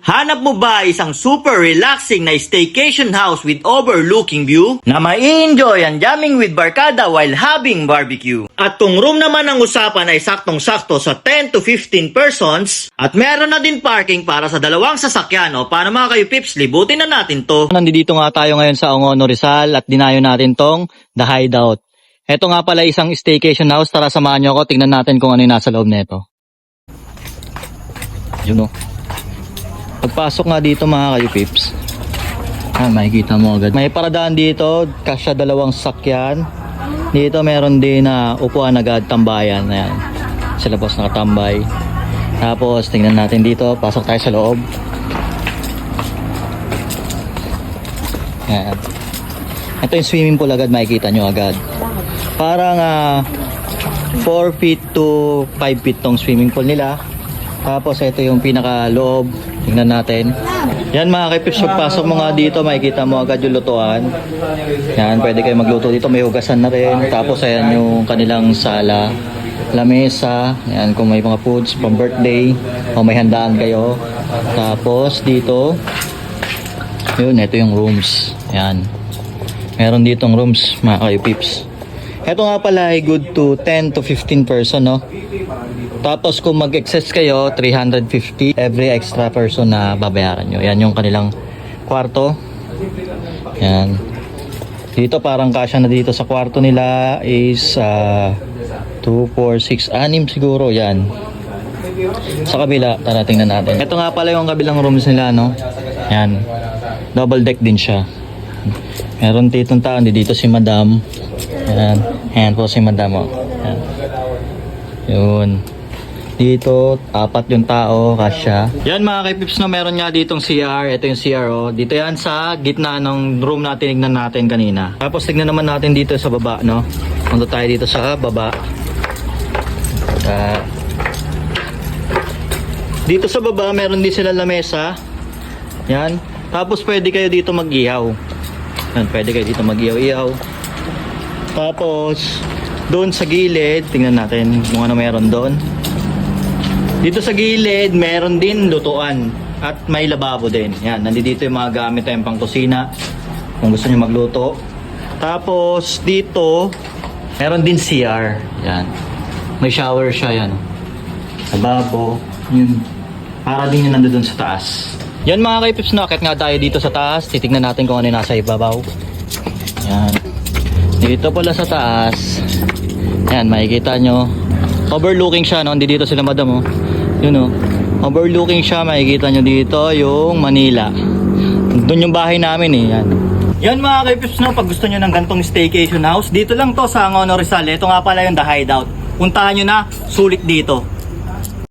Hanap mo ba isang super relaxing na staycation house with overlooking view na mai-enjoy ang jamming with barkada while having barbecue? At kung room naman ang usapan ay saktong-sakto sa 10 to 15 persons at meron na din parking para sa dalawang sasakyan o paano mga kayo pips, libutin na natin to. Nandito nga tayo ngayon sa Ongono Rizal at dinayo natin tong The Hideout. Ito nga pala isang staycation house. Tara samahan nyo ako, tingnan natin kung ano yung nasa loob nito. Yun o. Pagpasok nga dito mga kayo pips, makikita mo agad. May paradaan dito, kasya dalawang sakyan. Dito meron din na upuan agad, tambayan. Ayan. Sa labas nakatambay. Tapos tingnan natin dito, pasok tayo sa loob. Ayan. Ito yung swimming pool agad, makikita nyo agad. Parang 4 feet to 5 feet tong swimming pool nila. Tapos ito yung pinaka loob. Tingnan natin. Yan mga kaipips, pagpasok mo nga dito, makikita mo agad yung lutuan. Yan, pwede kayo magluto dito. May hugasan na rin. Tapos ayan yung kanilang sala, lamesa. Yan, kung may mga foods pang birthday o may handaan kayo. Tapos dito, yun, ito yung rooms. Yan. Meron ditong rooms mga kaipips. Ito nga pala ay good to 10 to 15 person, no? Tapos kung mag-excess kayo, 350 every extra person na babayaran nyo. Yan yung kanilang kwarto. Yan. Dito parang kasya na dito sa kwarto nila is 2, 4, 6, 6 siguro. Yan. Sa kabila, tara tingnan natin. Ito nga pala yung kabilang rooms nila, no? Yan. Double deck din siya. Meron ditong tao, dito si Madam. Yan. Ayan po si Madam. Yan. Yun. Dito, 4 yung tao, kasya. Yan mga kaipips, no, meron nga ditong CR. Ito yung CR, oh. Dito yan sa gitna ng room na tinignan natin kanina. Tapos tignan naman natin dito sa baba, no. Punta tayo dito sa baba. Dito sa baba, meron din sila lamesa. Yan. Tapos pwede kayo dito mag-ihaw. Yan, pwede kayo dito mag-ihaw-ihaw. Tapos, doon sa gilid, tingnan natin kung ano meron doon. Dito sa gilid, meron din lutuan at may lababo din. Yan, nandito yung mga gamit tayong pang kusina kung gusto niyo magluto. Tapos dito, meron din CR. Yan. May shower siya, yan. Lababo, yun. Para din yung nandoon sa taas. Yan mga kaipips, nakit nga tayo dito sa taas. Titignan natin kung ano yung nasa ibabaw. Yan. Dito pala sa taas. Yan, makikita nyo. Overlooking siya, no? Hindi dito sila Madam, oh. Yun, oh. Overlooking siya, makikita nyo dito yung Manila. Doon yung bahay namin, eh. Yan. Yan mga kaipips, no? Pag gusto nyo ng gantong staycation house, dito lang to sa Ongono Rizal. Ito nga pala yung The Hideout. Puntahan nyo na, sulit dito.